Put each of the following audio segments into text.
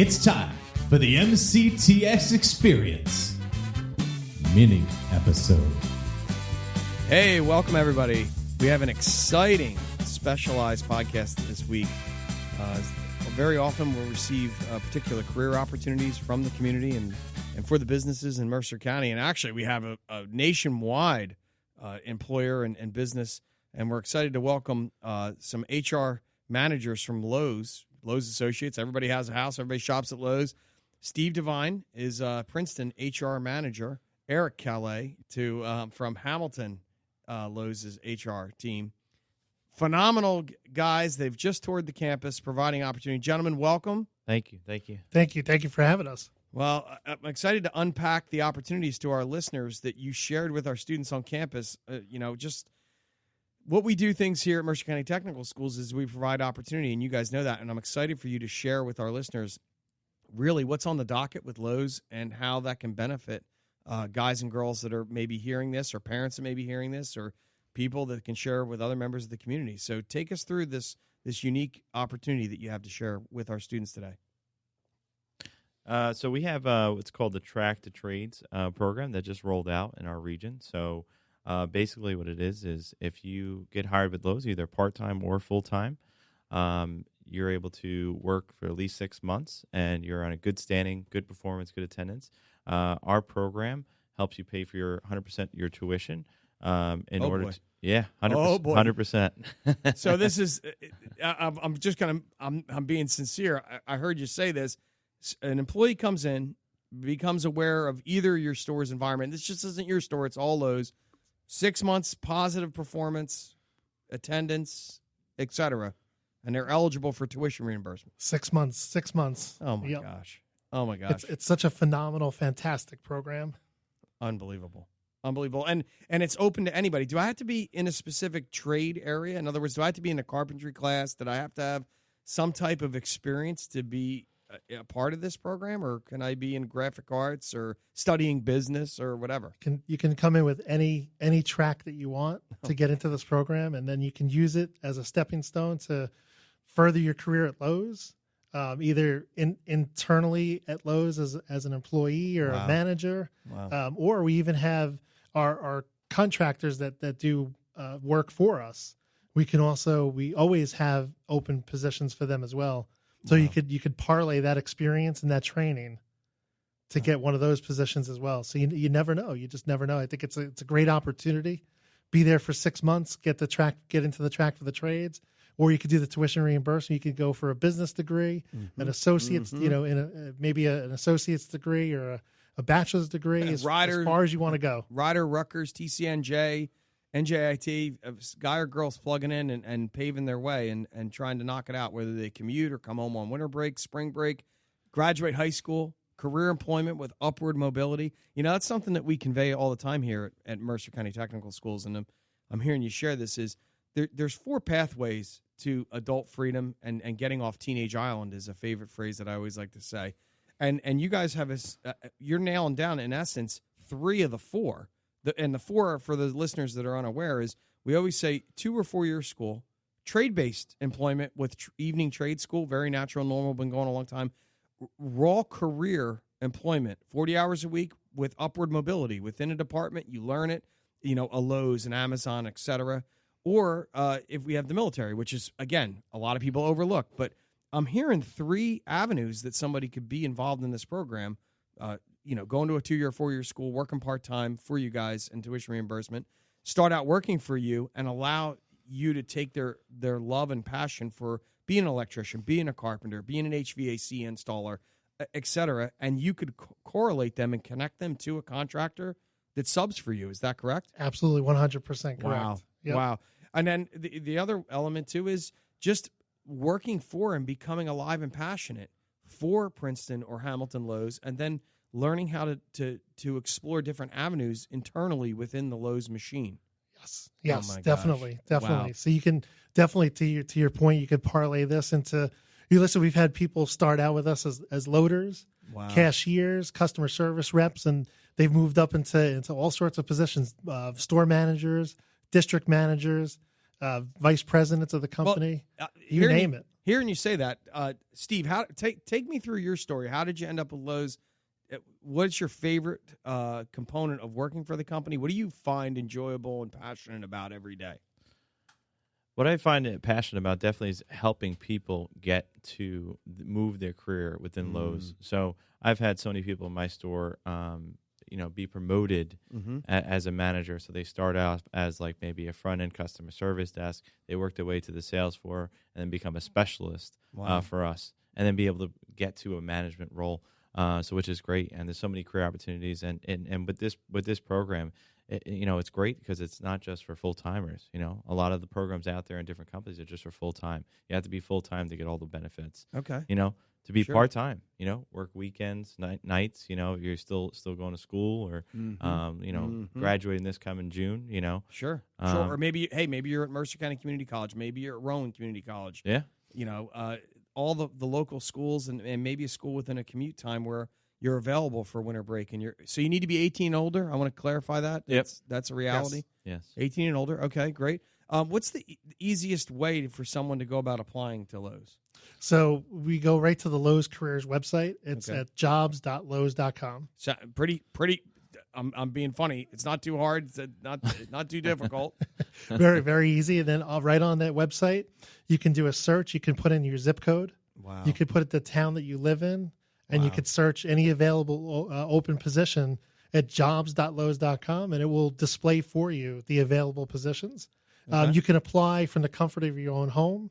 It's time for the MCTS Experience mini episode. Hey, welcome everybody. We have an exciting specialized podcast this week. Very often we'll receive particular career opportunities from the community and for the businesses in Mercer County. And actually we have a nationwide employer and business, and we're excited to welcome some HR managers from Lowe's Associates. Everybody has a house. Everybody shops at Lowe's. Steve Devine is Princeton HR manager. Eric Kalet from Hamilton, Lowe's HR team. Phenomenal guys. They've just toured the campus, providing opportunity. Gentlemen, welcome. Thank you. Thank you for having us. Well, I'm excited to unpack the opportunities to our listeners that you shared with our students on campus. Just what we do things here at Mercer County Technical Schools is we provide opportunity, and you guys know that. And I'm excited for you to share with our listeners really what's on the docket with Lowe's and how that can benefit guys and girls that are maybe hearing this, or parents that may be hearing this, or people that can share with other members of the community. So take us through this unique opportunity that you have to share with our students today. So we have what's called the Track to Trades program that just rolled out in our region. So basically what it is if you get hired with Lowe's, either part-time or full-time, you're able to work for at least 6 months, and you're on a good standing, good performance, good attendance. Our program helps you pay for your 100% your tuition. Boy. 100%. Oh, boy. 100%. So this is, I'm being sincere. I heard you say this. An employee comes in, becomes aware of either your store's environment. This just isn't your store. It's all Lowe's. 6 months, positive performance, attendance, etc. And they're eligible for tuition reimbursement. 6 months. Oh, my gosh. Oh, my gosh. It's such a phenomenal, fantastic program. Unbelievable. And it's open to anybody. Do I have to be in a specific trade area? In other words, do I have to be in a carpentry class? Did I have to have some type of experience to be a part of this program, or can I be in graphic arts or studying business or whatever? You can come in with any track that you want to get into this program, and then you can use it as a stepping stone to further your career at Lowe's, either internally at Lowe's as an employee or a manager, or we even have our contractors that do work for us. We always have open positions for them as well. So you could parlay that experience and that training to get one of those positions as well. So you never know. You just never know. I think it's a great opportunity. Be there for 6 months, get into the track for the trades, or you could do the tuition reimbursement. You could go for a business degree, an associate's, maybe an associate's degree or a bachelor's degree, as far as you want to go. Ryder, Rutgers, TCNJ, NJIT, guy or girls plugging in and paving their way and trying to knock it out, whether they commute or come home on winter break, spring break, graduate high school, career employment with upward mobility. That's something that we convey all the time here at Mercer County Technical Schools, and I'm hearing you share this, is there's 4 pathways to adult freedom, and getting off Teenage Island is a favorite phrase that I always like to say. And you guys have you're nailing down, in essence, 3 of the 4. And the 4, for the listeners that are unaware, is we always say 2 or 4 year school, trade-based employment with evening trade school, very natural, normal, been going a long time, raw career employment, 40 hours a week with upward mobility within a department. You learn it, a Lowe's, an Amazon, et cetera. Or if we have the military, which is, again, a lot of people overlook. But I'm hearing 3 avenues that somebody could be involved in this program. Going to a 2-year, 4-year school, working part-time for you guys and tuition reimbursement, start out working for you and allow you to take their love and passion for being an electrician, being a carpenter, being an HVAC installer, et cetera, and you could correlate them and connect them to a contractor that subs for you. Is that correct? Absolutely, 100% correct. Wow. Yep. Wow. And then the other element, too, is just working for and becoming alive and passionate for Princeton or Hamilton Lowe's, and then learning how to explore different avenues internally within the Lowe's machine. Yes, oh definitely. Wow. So you can definitely, to your point, you could parlay this into. Listen, we've had people start out with us as loaders, cashiers, customer service reps, and they've moved up into all sorts of positions: store managers, district managers, vice presidents of the company. You name it. Hearing you say that, Steve, take me through your story. How did you end up with Lowe's? What's your favorite component of working for the company? What do you find enjoyable and passionate about every day? What I find passionate about definitely is helping people get to move their career within Lowe's. So I've had so many people in my store, be promoted as a manager. So they start out as like maybe a front end customer service desk. They work their way to the sales floor and then become a specialist for us, and then be able to get to a management role. So which is great, and there's so many career opportunities, and with this program, it's great because it's not just for full timers. A lot of the programs out there in different companies are just for full time. You have to be full time to get all the benefits. Okay. To be part time, work weekends, nights. You're still going to school, or graduating this coming June. Sure. Or maybe you're at Mercer County Community College. Maybe you're at Rowan Community College. Yeah. All the local schools and maybe a school within a commute time where you're available for winter break, and so you need to be 18 and older. I want to clarify that. That's a reality. Yes. 18 and older. Okay, great. What's the easiest way for someone to go about applying to Lowe's? So we go right to the Lowe's Careers website. It's at jobs.lowes.com. So pretty. I'm being funny. It's not too hard. It's not too difficult. Very, very easy. And then right on that website, you can do a search. You can put in your zip code. Wow. You could put the town that you live in, and you could search any available open position at jobs.lowes.com, and it will display for you the available positions. Okay. You can apply from the comfort of your own home.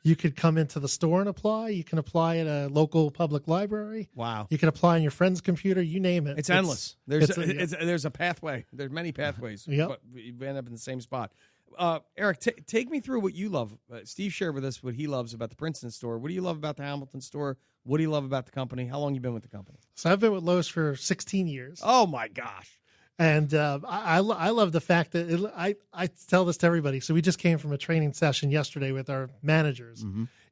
You could come into the store and apply. You can apply at a local public library. Wow. You can apply on your friend's computer. You name it. It's endless. There's a pathway. There's many pathways. But you end up in the same spot. Eric, take me through what you love. Steve shared with us what he loves about the Princeton store. What do you love about the Hamilton store? What do you love about the company? How long have you been with the company? So I've been with Lowe's for 16 years. Oh, my gosh. And I love the fact that I tell this to everybody. So we just came from a training session yesterday with our managers.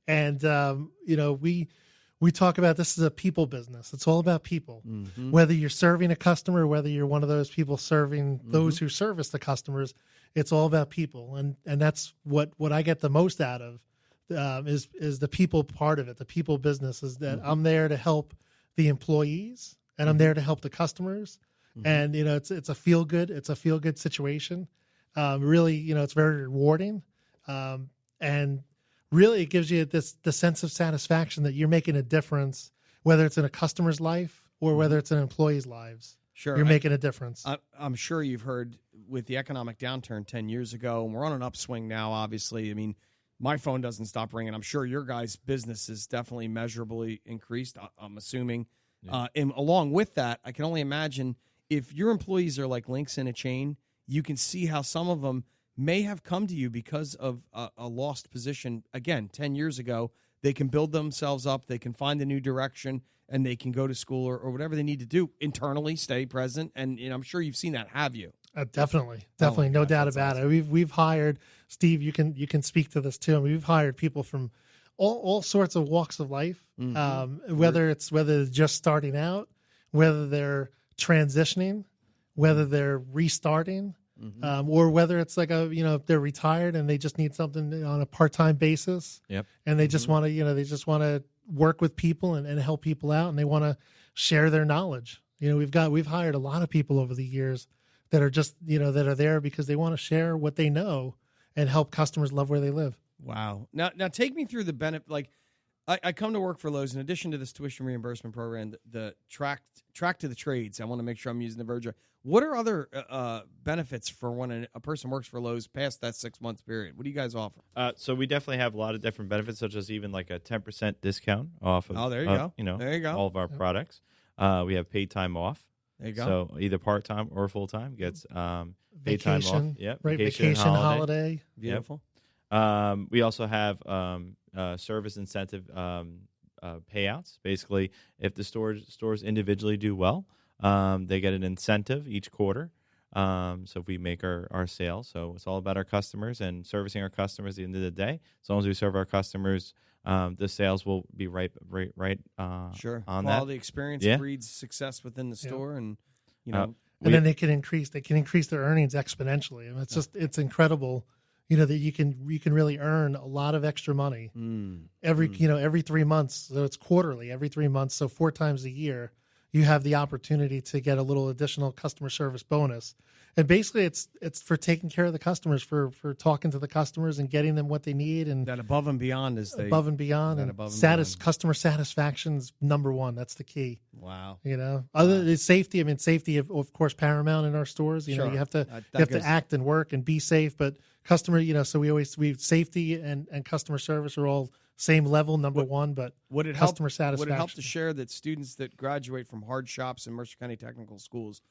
And, we talk about this is a people business. It's all about people. Whether you're serving a customer, whether you're one of those people serving those who service the customers, it's all about people. And that's what I get the most out of is the people part of it. The people business is that I'm there to help the employees, and I'm there to help the customers. And it's a feel good situation. Really, it's very rewarding, and really it gives you the sense of satisfaction that you're making a difference, whether it's in a customer's life or whether it's in employees' lives. Sure, you're making a difference. I'm sure you've heard with the economic downturn 10 years ago, and we're on an upswing now. Obviously, I mean, my phone doesn't stop ringing. I'm sure your guys' business is definitely measurably increased. I'm assuming, and along with that, I can only imagine. If your employees are like links in a chain, you can see how some of them may have come to you because of a lost position. Again, 10 years ago, they can build themselves up, they can find a new direction, and they can go to school or whatever they need to do internally, stay present. And I'm sure you've seen that, have you? Definitely, no doubt about it. We've hired, Steve, you can speak to this too. I mean, we've hired people from all sorts of walks of life, whether they're just starting out, whether they're transitioning, whether they're restarting, or whether it's like they're retired and they just need something on a part-time basis. And they just want to work with people and help people out, and they want to share their knowledge. We've hired a lot of people over the years that are just that are there because they want to share what they know and help customers love where they live. Wow. Now take me through the benefit. Like, I come to work for Lowe's. In addition to this tuition reimbursement program, the track to the trades, I want to make sure I'm using the verb. What are other benefits for when a person works for Lowe's past that 6 months period? What do you guys offer? So we definitely have a lot of different benefits, such as even like a 10% discount off of. Oh, there you go. There you go. All of our products. We have paid time off. There you go. So either part time or full time gets paid time off. Yep. Right. Vacation holiday. Beautiful. Yep. We also have service incentive payouts. Basically, if the stores individually do well, they get an incentive each quarter. So if we make our sales, so it's all about our customers and servicing our customers at the end of the day. As long as we serve our customers, the sales will be right sure. on that. Quality experience breeds success within the store, and and then they can increase their earnings exponentially. And it's incredible. that you can really earn a lot of extra money every 3 months. So it's quarterly, every 3 months. So 4 times a year, you have the opportunity to get a little additional customer service bonus. And basically, it's for taking care of the customers, for talking to the customers and getting them what they need, and that above and beyond is above and beyond. And customer satisfaction's number one. That's the key. Wow. Other than safety, safety of course paramount in our stores. You have to act and work and be safe, but customer, so safety and customer service are all same level, number one, but customer satisfaction. Would it help to share that students that graduate from hard shops in Mercer County Technical Schools,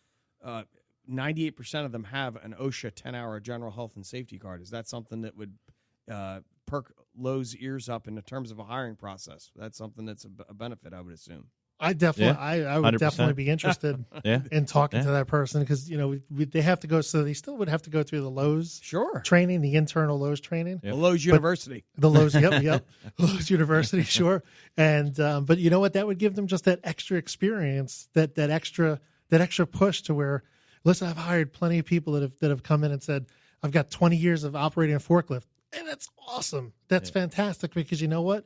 98% of them have an OSHA 10-hour general health and safety card? Is that something that would perk Lowe's ears up in terms of a hiring process? That's something that's a benefit, I would assume. I would 100%. Definitely be interested in talking to that person, because they have to go. So they still would have to go through the Lowe's training, the internal Lowe's training, Lowe's University, the Lowe's, yep, Lowe's University, sure. And but you know what? That would give them just that extra experience, that extra push to where. Listen, I've hired plenty of people that have come in and said, I've got 20 years of operating a forklift. And that's awesome. That's fantastic, because you know what?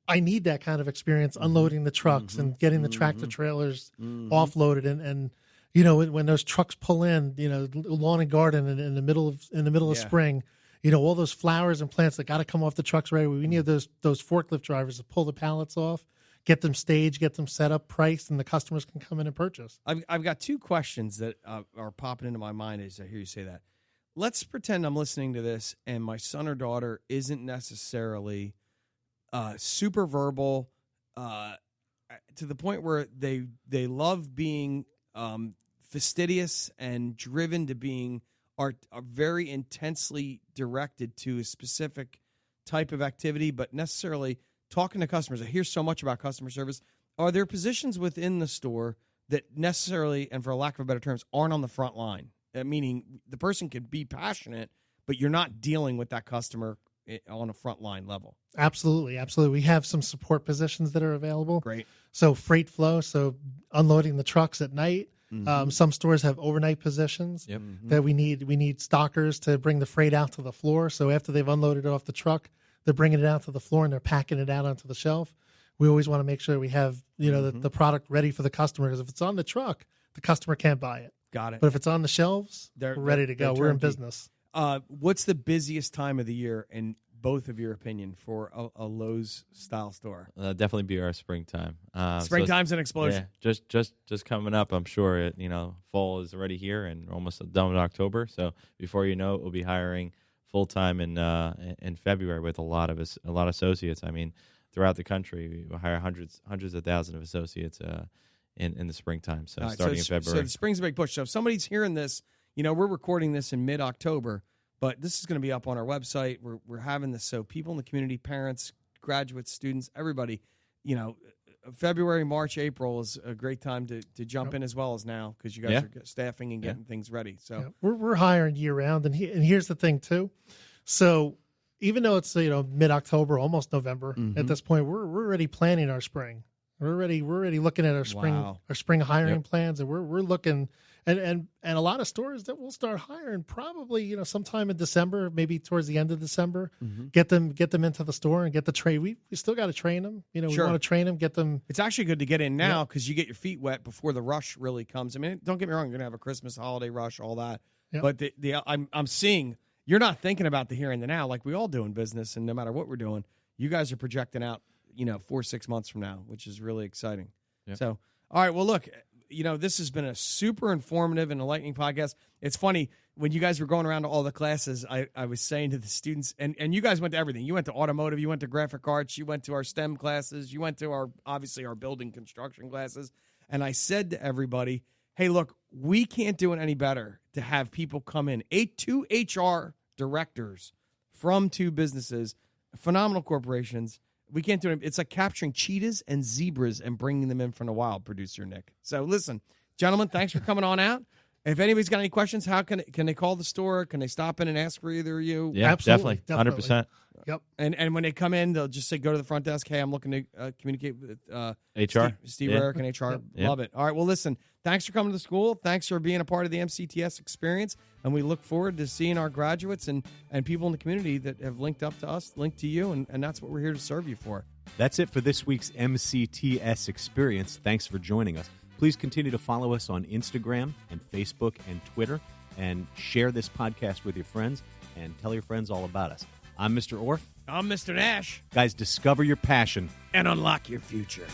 I need that kind of experience unloading the trucks and getting the tractor trailers offloaded. And when those trucks pull in, lawn and garden in the middle of spring, all those flowers and plants that got to come off the trucks right away. We need those forklift drivers to pull the pallets off, get them staged, get them set up, priced, and the customers can come in and purchase. I've got 2 questions that are popping into my mind as I hear you say that. Let's pretend I'm listening to this and my son or daughter isn't necessarily super verbal to the point where they love being fastidious and driven to being are very intensely directed to a specific type of activity, but necessarily talking to customers. I hear so much about customer service. Are there positions within the store that necessarily, and for lack of a better terms, aren't on the front line? Meaning the person could be passionate, but you're not dealing with that customer on a front line level. Absolutely. We have some support positions that are available. Great. So freight flow, so unloading the trucks at night. Some stores have overnight positions that we need stockers to bring the freight out to the floor. So after they've unloaded it off the truck, they're bringing it out to the floor and they're packing it out onto the shelf. We always want to make sure we have, the product ready for the customer, because if it's on the truck, the customer can't buy it. Got it. But if it's on the shelves, we're ready to go. We're in business. What's the busiest time of the year, in both of your opinion, for a Lowe's style store? Definitely be our springtime. Springtime's an explosion. Yeah, just coming up. I'm sure fall is already here and almost done with October. So before you know it, we'll be hiring full time in February with a lot of associates. Throughout the country, we hire hundreds of thousands of associates in the springtime. So starting in February. So the spring's a big push. So if somebody's hearing this, we're recording this in mid-October, but this is going to be up on our website. We're having this so people in the community, parents, graduates, students, everybody, February, March, April is a great time to jump in, as well as now, because you guys are staffing and getting things ready. So we're hiring year round, and here's the thing too. So even though it's mid-October, almost November at this point, we're already planning our spring. We're already looking at our spring hiring plans, and we're looking. And a lot of stores that will start hiring probably sometime in December, maybe towards the end of December. Get them into the store and get the train. We still got to train them. We want to train them, get them. It's actually good to get in now, because you get your feet wet before the rush really comes. Don't get me wrong, you're gonna have a Christmas holiday rush, all that. Yep. But I'm seeing you're not thinking about the here and the now like we all do in business, and no matter what we're doing, you guys are projecting out 4-6 months from now, which is really exciting. Yep. So all right, well look. This has been a super informative and enlightening podcast. It's funny, when you guys were going around to all the classes, I was saying to the students, and you guys went to everything. You went to automotive, you went to graphic arts, you went to our STEM classes, you went to our building construction classes. And I said to everybody, hey, look, we can't do it any better to have people come in. 2 HR directors from 2 businesses, phenomenal corporations. We can't do it. It's like capturing cheetahs and zebras and bringing them in from the wild, producer Nick. So listen, gentlemen, thanks for coming on out. If anybody's got any questions, how can they call the store? Can they stop in and ask for either of you? Yeah, Absolutely, definitely. 100%. Yep. And when they come in, they'll just say, go to the front desk. Hey, I'm looking to communicate with HR. Steve Yeah. or Eric and HR. Yeah. Love it. All right. Well, listen, thanks for coming to school. Thanks for being a part of the MCTS experience. And we look forward to seeing our graduates and people in the community that have linked up to us, linked to you. And that's what we're here to serve you for. That's it for this week's MCTS experience. Thanks for joining us. Please continue to follow us on Instagram and Facebook and Twitter, and share this podcast with your friends and tell your friends all about us. I'm Mr. Orff. I'm Mr. Nash. Guys, discover your passion. And unlock your future.